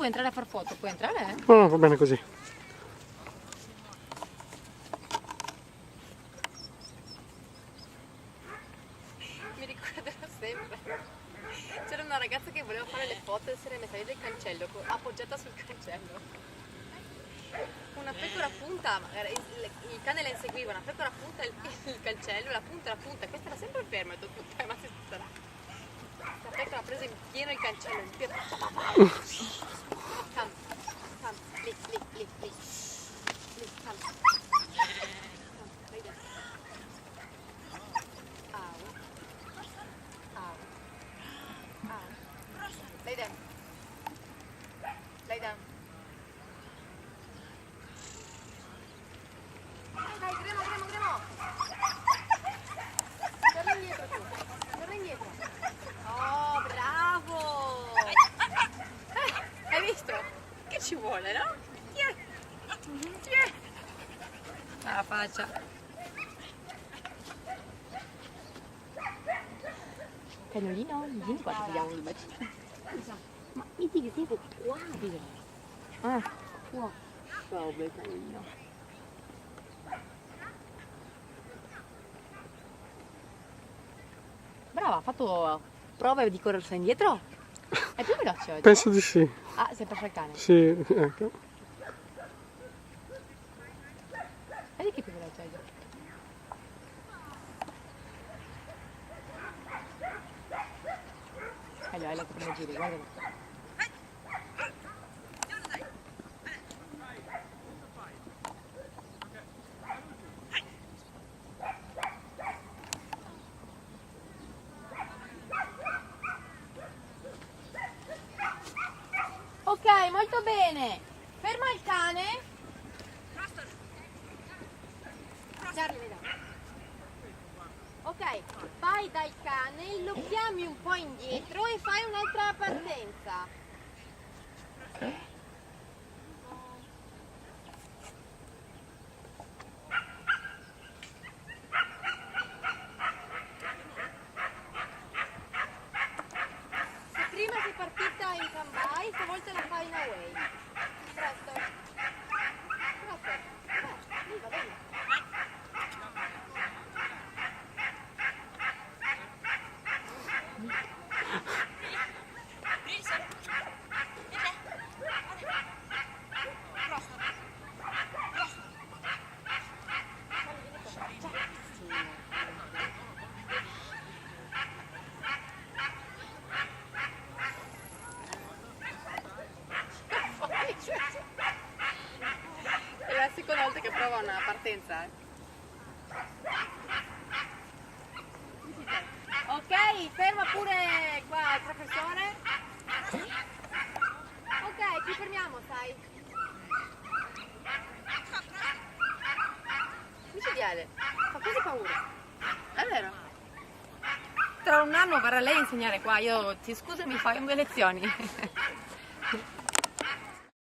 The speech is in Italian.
vuoi entrare a far foto? Puoi entrare? No, va bene così. Mi ricorderò sempre. C'era una ragazza che voleva fare le foto e si era messa lì del cancello, appoggiata sul cancello. Una pecora punta, il cane la inseguiva, una pecora punta il cancello, la punta, questa era sempre ferma, e dopo ma si sarà. La pecora ha preso in pieno il cancello, in pieno. Come, lì, come. Vai dentro. Au. Lay down. Lay down. Dai, Gremo. Torna indietro tu. Torna indietro. Oh, bravo. Hai visto? Che ci vuole, no? Tiè. La faccia. Cagnolino, vieni qua, ti diamo un bacino. Ma metti che sei qua. Qua. Ciao, bel cagnolino. Brava, ha fatto prove di corrersi indietro? È più veloce oggi? Penso di sì. Ah, si è perso il cane. Sì, ecco. Vedi che è più veloce oggi? Allora, che prima giri, guarda. Ok, molto bene. Ferma il cane. Charlie, vedi. Ok, vai dal cane, lo chiami un po' indietro e fai un'altra partenza. Se prima sei partita in standby, stavolta la fai in away. Presto. Lì, va bene. È la seconda volta che prova una partenza, Ok, ferma pure qua il professore. Ok, ci fermiamo, sai. Micidiale, fa quasi paura. È vero? Tra un anno verrà lei a insegnare qua, io ti scuso e mi fai 2 lezioni.